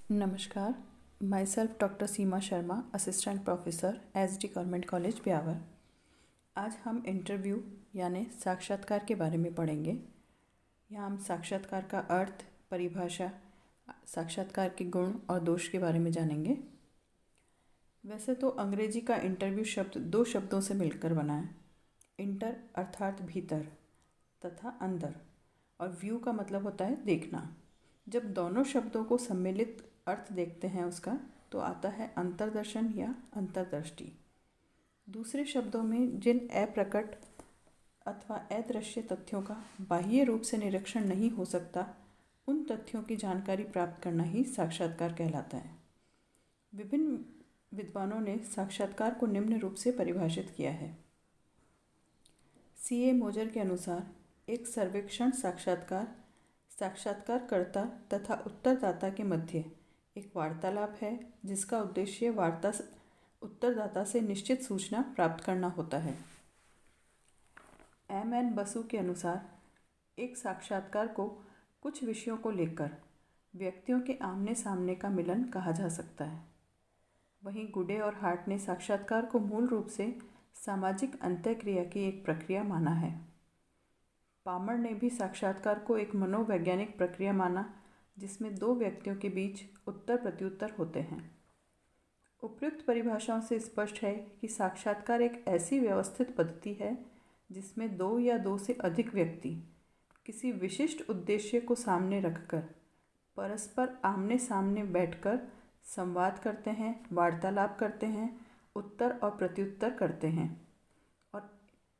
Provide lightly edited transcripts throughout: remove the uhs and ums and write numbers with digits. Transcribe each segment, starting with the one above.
नमस्कार, my self doctor Seema Sharma, assistant professor SD government college Beawar. आज हम इंटरव्यू यानी साक्षात्कार के बारे में पढ़ेंगे। यहाँ हम साक्षात्कार का अर्थ, परिभाषा, साक्षात्कार के गुण और दोष के बारे में जानेंगे। वैसे तो अंग्रेजी का इंटरव्यू शब्द दो शब्दों से मिलकर बना है। इंटर अर्थात भीतर तथा अंदर, और व्यू का मतलब होता है देखना। जब दोनों शब्दों को सम्मिलित अर्थ देखते हैं उसका, तो आता है अंतर्दर्शन या अंतर्दृष्टि। दूसरे शब्दों में जिन अप्रकट अथवा अदृश्य तथ्यों का बाह्य रूप से निरीक्षण नहीं हो सकता, उन तथ्यों की जानकारी प्राप्त करना ही साक्षात्कार कहलाता है। विभिन्न विद्वानों ने साक्षात्कार को निम्न रूप से परिभाषित किया है। C.A. मोजर के अनुसार एक सर्वेक्षण साक्षात्कार साक्षात्कारकर्ता तथा उत्तरदाता के मध्य एक वार्तालाप है, जिसका उद्देश्य उत्तरदाता से निश्चित सूचना प्राप्त करना होता है। M.N. बसु के अनुसार एक साक्षात्कार को कुछ विषयों को लेकर व्यक्तियों के आमने सामने का मिलन कहा जा सकता है। वहीं गुडे और हार्ट ने साक्षात्कार को मूल रूप से सामाजिक अंतःक्रिया की एक प्रक्रिया माना है। पामर ने भी साक्षात्कार को एक मनोवैज्ञानिक प्रक्रिया माना, जिसमें दो व्यक्तियों के बीच उत्तर प्रत्युत्तर होते हैं। उपयुक्त परिभाषाओं से स्पष्ट है कि साक्षात्कार एक ऐसी व्यवस्थित पद्धति है जिसमें दो या दो से अधिक व्यक्ति किसी विशिष्ट उद्देश्य को सामने रखकर परस्पर आमने सामने बैठकर संवाद करते हैं, वार्तालाप करते हैं, उत्तर और प्रत्युत्तर करते हैं। और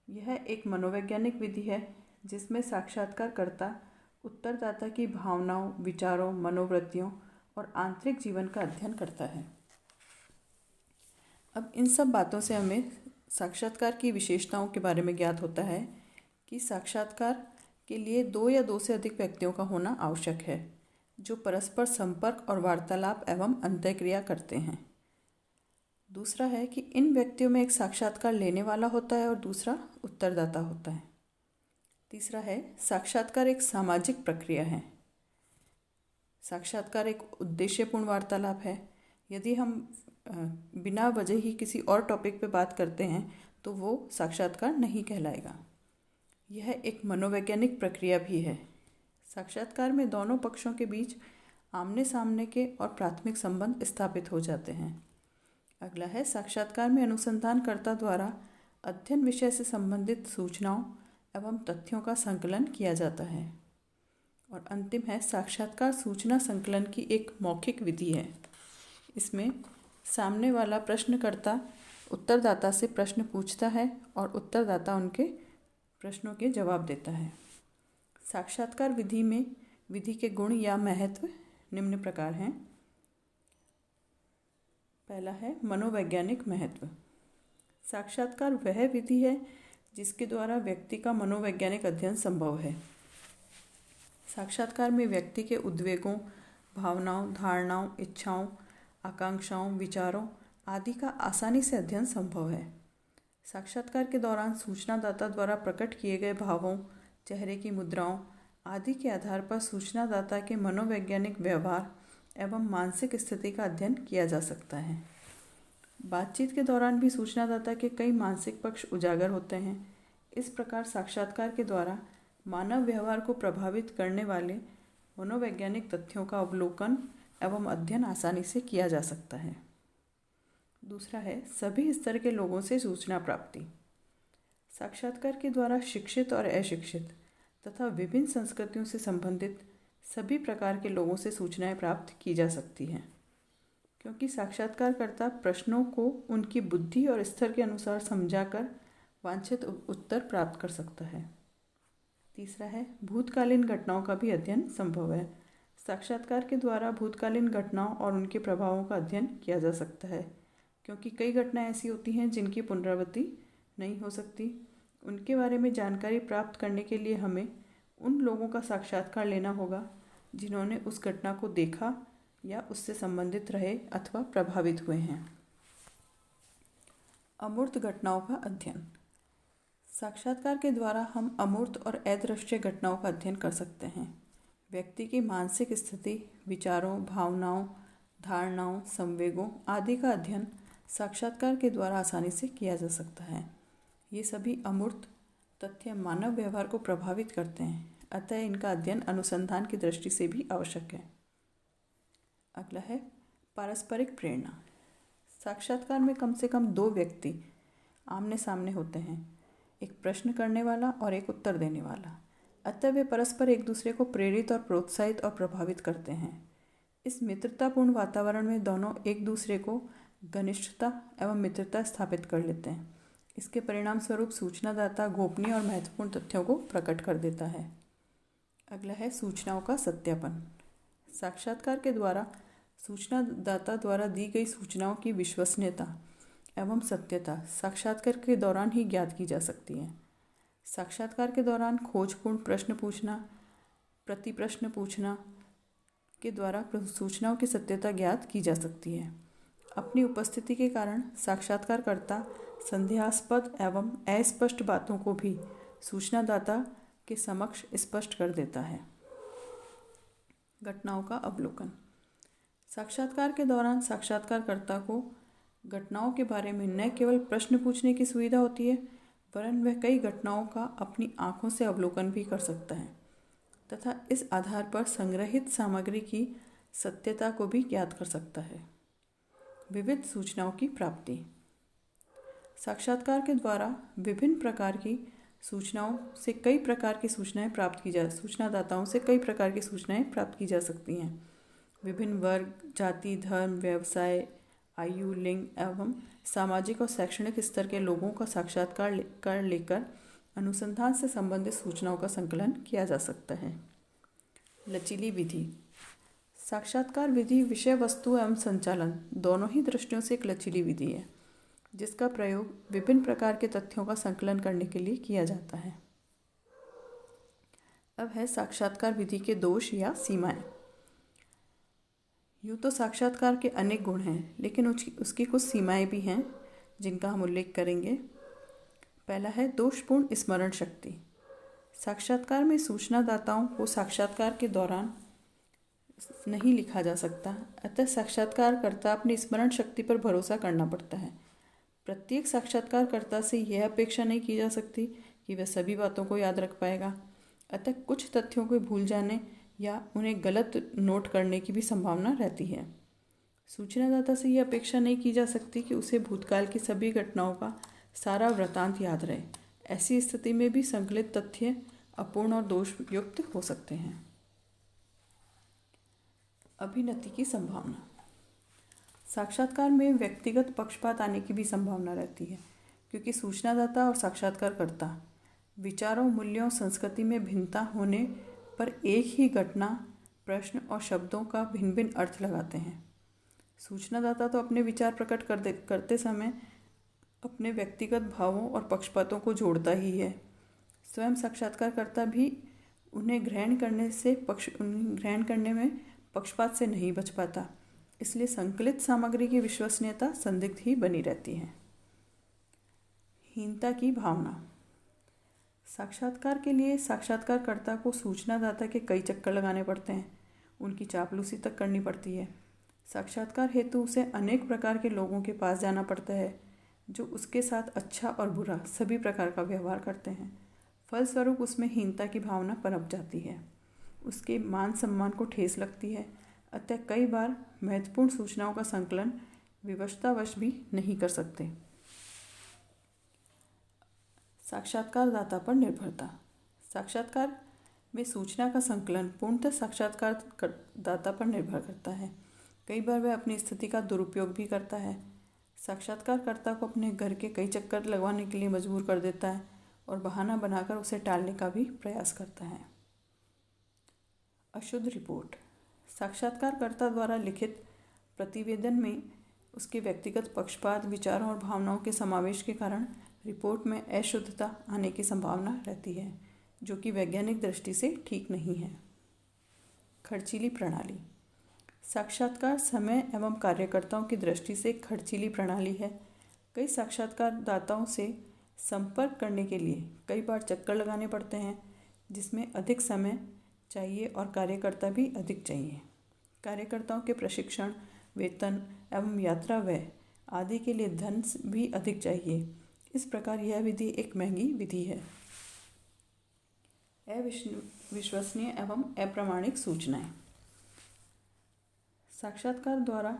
यह एक मनोवैज्ञानिक विधि है जिसमें साक्षात्कारकर्ता उत्तरदाता की भावनाओं, विचारों, मनोवृत्तियों और आंतरिक जीवन का अध्ययन करता है। अब इन सब बातों से हमें साक्षात्कार की विशेषताओं के बारे में ज्ञात होता है कि साक्षात्कार के लिए दो या दो से अधिक व्यक्तियों का होना आवश्यक है, जो परस्पर संपर्क और वार्तालाप एवं अंतःक्रिया करते हैं। दूसरा है कि इन व्यक्तियों में एक साक्षात्कार लेने वाला होता है और दूसरा उत्तरदाता होता है। तीसरा है, साक्षात्कार एक सामाजिक प्रक्रिया है। साक्षात्कार एक उद्देश्यपूर्ण वार्तालाप है। यदि हम बिना वजह ही किसी और टॉपिक पे बात करते हैं तो वो साक्षात्कार नहीं कहलाएगा। यह एक मनोवैज्ञानिक प्रक्रिया भी है। साक्षात्कार में दोनों पक्षों के बीच आमने सामने के और प्राथमिक संबंध स्थापित हो जाते हैं। अगला है, साक्षात्कार में अनुसंधानकर्ता द्वारा अध्ययन विषय से संबंधित सूचनाओं एवं तथ्यों का संकलन किया जाता है। और अंतिम है, साक्षात्कार सूचना संकलन की एक मौखिक विधि है। इसमें सामने वाला प्रश्नकर्ता उत्तरदाता से प्रश्न पूछता है और उत्तरदाता उनके प्रश्नों के जवाब देता है। साक्षात्कार विधि के गुण या महत्व निम्न प्रकार हैं। पहला है मनोवैज्ञानिक महत्व। साक्षात्कार वह विधि है जिसके द्वारा व्यक्ति का मनोवैज्ञानिक अध्ययन संभव है। साक्षात्कार में व्यक्ति के उद्वेगों, भावनाओं, धारणाओं, इच्छाओं, आकांक्षाओं, विचारों आदि का आसानी से अध्ययन संभव है। साक्षात्कार के दौरान सूचनादाता द्वारा प्रकट किए गए भावों, चेहरे की मुद्राओं आदि के आधार पर सूचनादाता के मनोवैज्ञानिक व्यवहार एवं मानसिक स्थिति का अध्ययन किया जा सकता है। बातचीत के दौरान भी सूचनादाता के कई मानसिक पक्ष उजागर होते हैं। इस प्रकार साक्षात्कार के द्वारा मानव व्यवहार को प्रभावित करने वाले मनोवैज्ञानिक तथ्यों का अवलोकन एवं अध्ययन आसानी से किया जा सकता है। दूसरा है, सभी स्तर के लोगों से सूचना प्राप्ति। साक्षात्कार के द्वारा शिक्षित और अशिक्षित तथा विभिन्न संस्कृतियों से संबंधित सभी प्रकार के लोगों से सूचनाएं प्राप्त की जा सकती हैं, क्योंकि साक्षात्कारकर्ता प्रश्नों को उनकी बुद्धि और स्तर के अनुसार समझाकर वांछित उत्तर प्राप्त कर सकता है। तीसरा है, भूतकालीन घटनाओं का भी अध्ययन संभव है। साक्षात्कार के द्वारा भूतकालीन घटनाओं और उनके प्रभावों का अध्ययन किया जा सकता है, क्योंकि कई घटनाएं ऐसी होती हैं जिनकी पुनरावृत्ति नहीं हो सकती। उनके बारे में जानकारी प्राप्त करने के लिए हमें उन लोगों का साक्षात्कार लेना होगा जिन्होंने उस घटना को देखा या उससे संबंधित रहे अथवा प्रभावित हुए हैं। अमूर्त घटनाओं का अध्ययन। साक्षात्कार के द्वारा हम अमूर्त और अदृश्य घटनाओं का अध्ययन कर सकते हैं। व्यक्ति की मानसिक स्थिति, विचारों, भावनाओं, धारणाओं, संवेगों आदि का अध्ययन साक्षात्कार के द्वारा आसानी से किया जा सकता है। ये सभी अमूर्त तथ्य मानव व्यवहार को प्रभावित करते हैं, अतः इनका अध्ययन अनुसंधान की दृष्टि से भी आवश्यक है। अगला है पारस्परिक प्रेरणा। साक्षात्कार में कम से कम 2 व्यक्ति आमने सामने होते हैं, एक प्रश्न करने वाला और एक उत्तर देने वाला। अतः वे परस्पर एक दूसरे को प्रेरित और प्रोत्साहित और प्रभावित करते हैं। इस मित्रतापूर्ण वातावरण में दोनों एक दूसरे को घनिष्ठता एवं मित्रता स्थापित कर लेते हैं। इसके परिणाम स्वरूप सूचनादाता गोपनीय और महत्वपूर्ण तथ्यों को प्रकट कर देता है। अगला है सूचनाओं का सत्यापन। साक्षात्कार के द्वारा सूचनादाता द्वारा दी गई सूचनाओं की विश्वसनीयता एवं सत्यता साक्षात्कार के दौरान ही ज्ञात की जा सकती है। साक्षात्कार के दौरान खोजपूर्ण प्रश्न पूछना, प्रति प्रश्न पूछना के द्वारा सूचनाओं की सत्यता ज्ञात की जा सकती है। अपनी उपस्थिति के कारण साक्षात्कारकर्ता संदेहास्पद एवं अस्पष्ट बातों को भी सूचनादाता के समक्ष स्पष्ट कर देता है। घटनाओं का अवलोकन। साक्षात्कार के दौरान साक्षात्कारकर्ता को घटनाओं के बारे में न केवल प्रश्न पूछने की सुविधा होती है, वरन वह कई घटनाओं का अपनी आंखों से अवलोकन भी कर सकता है तथा इस आधार पर संग्रहित सामग्री की सत्यता को भी ज्ञात कर सकता है। विविध सूचनाओं की प्राप्ति। साक्षात्कार के द्वारा विभिन्न प्रकार की सूचनाओं से कई प्रकार की सूचनाएं प्राप्त की जा सूचनादाताओं से कई प्रकार की सूचनाएं प्राप्त की जा सकती हैं। विभिन्न वर्ग, जाति, धर्म, व्यवसाय, आयु, लिंग एवं सामाजिक और शैक्षणिक स्तर के लोगों का साक्षात्कार लेकर अनुसंधान से संबंधित सूचनाओं का संकलन किया जा सकता है। लचीली विधि। साक्षात्कार विधि विषय वस्तु एवं संचालन दोनों ही दृष्टियों से एक लचीली विधि है, जिसका प्रयोग विभिन्न प्रकार के तथ्यों का संकलन करने के लिए किया जाता है। अब है साक्षात्कार विधि के दोष या सीमाएं। यूँ तो साक्षात्कार के अनेक गुण हैं, लेकिन उसकी कुछ सीमाएं भी हैं जिनका हम उल्लेख करेंगे। पहला है दोषपूर्ण स्मरण शक्ति। साक्षात्कार में सूचनादाताओं को साक्षात्कार के दौरान नहीं लिखा जा सकता, अतः साक्षात्कारकर्ता अपनी स्मरण शक्ति पर भरोसा करना पड़ता है। प्रत्येक साक्षात्कारकर्ता से यह अपेक्षा नहीं की जा सकती कि वह सभी बातों को याद रख पाएगा, अतः कुछ तथ्यों को भूल जाने या उन्हें गलत नोट करने की भी संभावना रहती है। सूचनादाता से यह अपेक्षा नहीं की जा सकती कि उसे भूतकाल की सभी घटनाओं का सारा वृत्तांत याद रहे। ऐसी स्थिति में भी संकलित तथ्य अपूर्ण और दोषयुक्त हो सकते हैं। अभिनति की संभावना। साक्षात्कार में व्यक्तिगत पक्षपात आने की भी संभावना रहती है, क्योंकि सूचनादाता और साक्षात्कारकर्ता विचारों, मूल्यों, संस्कृति में भिन्नता होने पर एक ही घटना, प्रश्न और शब्दों का भिन्न भिन्न अर्थ लगाते हैं। सूचनादाता तो अपने विचार प्रकट करते समय अपने व्यक्तिगत भावों और पक्षपातों को जोड़ता ही है। स्वयं साक्षात्कारकर्ता भी उन्हें ग्रहण करने में पक्षपात से नहीं बच पाता, इसलिए संकलित सामग्री की विश्वसनीयता संदिग्ध ही बनी रहती है। हीनता की भावना। साक्षात्कार के लिए साक्षात्कारकर्ता को सूचनादाता के कई चक्कर लगाने पड़ते हैं, उनकी चापलूसी तक करनी पड़ती है। साक्षात्कार हेतु उसे अनेक प्रकार के लोगों के पास जाना पड़ता है, जो उसके साथ अच्छा और बुरा सभी प्रकार का व्यवहार करते हैं। फलस्वरूप उसमें हीनता की भावना पनप जाती है, उसके मान सम्मान को ठेस लगती है, अतः कई बार महत्वपूर्ण सूचनाओं का संकलन विवशतावश भी नहीं कर सकते। साक्षात्कारदाता पर निर्भरता। साक्षात्कार में सूचना का संकलन पूर्णतः साक्षात्कारदाता पर निर्भर करता है। कई बार वह अपनी स्थिति का दुरुपयोग भी करता है। साक्षात्कारकर्ता को अपने घर के कई चक्कर लगवाने के लिए मजबूर कर देता है और बहाना बनाकर उसे टालने का भी प्रयास करता है। अशुद्ध रिपोर्ट। साक्षात्कारकर्ता द्वारा लिखित प्रतिवेदन में उसके व्यक्तिगत पक्षपात, विचारों और भावनाओं के समावेश के कारण रिपोर्ट में अशुद्धता आने की संभावना रहती है, जो कि वैज्ञानिक दृष्टि से ठीक नहीं है। खर्चीली प्रणाली। साक्षात्कार समय एवं कार्यकर्ताओं की दृष्टि से खर्चीली प्रणाली है। कई साक्षात्कारदाताओं से संपर्क करने के लिए कई बार चक्कर लगाने पड़ते हैं, जिसमें अधिक समय चाहिए और कार्यकर्ता भी अधिक चाहिए। कार्यकर्ताओं के प्रशिक्षण, वेतन एवं यात्रा व्यय आदि के लिए धन भी अधिक चाहिए। इस प्रकार यह विधि एक महंगी विधि है। अविश्वसनीय एवं अप्रामाणिक सूचनाएं। साक्षात्कार द्वारा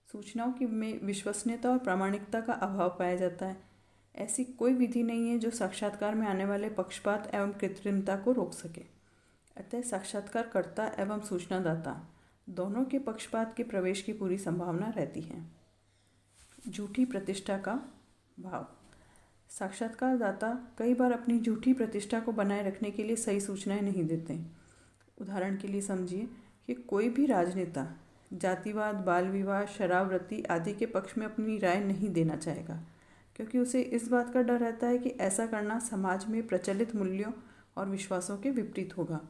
सूचनाओं की में विश्वसनीयता और प्रामाणिकता का अभाव पाया जाता है। ऐसी कोई विधि नहीं है जो साक्षात्कार में आने वाले पक्षपात एवं कृत्रिमता को रोक सके। अतः साक्षात्कारकर्ता एवं सूचनादाता दोनों के पक्षपात के प्रवेश की पूरी संभावना रहती है। झूठी प्रतिष्ठा का भाव। साक्षात्कारदाता कई बार अपनी झूठी प्रतिष्ठा को बनाए रखने के लिए सही सूचनाएं नहीं देते। उदाहरण के लिए समझिए कि कोई भी राजनेता जातिवाद, बाल विवाह, शराबवृत्ति आदि के पक्ष में अपनी राय नहीं देना चाहेगा, क्योंकि उसे इस बात का डर रहता है कि ऐसा करना समाज में प्रचलित मूल्यों और विश्वासों के विपरीत होगा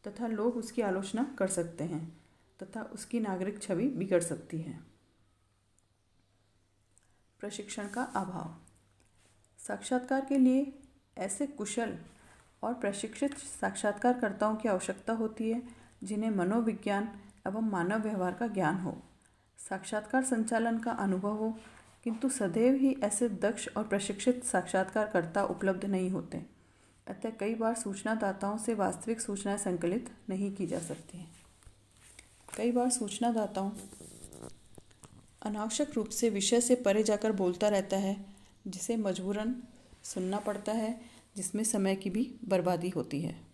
तथा लोग उसकी आलोचना कर सकते हैं तथा उसकी नागरिक छवि बिगड़ सकती है। प्रशिक्षण का अभाव। साक्षात्कार के लिए ऐसे कुशल और प्रशिक्षित साक्षात्कारकर्ताओं की आवश्यकता होती है जिन्हें मनोविज्ञान एवं मानव व्यवहार का ज्ञान हो, साक्षात्कार संचालन का अनुभव हो, किंतु सदैव ही ऐसे दक्ष और प्रशिक्षित साक्षात्कारकर्ता उपलब्ध नहीं होते। अतः कई बार सूचनादाताओं से वास्तविक सूचनाएं संकलित नहीं की जा सकती हैं। कई बार सूचनादाताओं अनावश्यक रूप से विषय से परे जाकर बोलता रहता है, जिसे मजबूरन सुनना पड़ता है, जिसमें समय की भी बर्बादी होती है।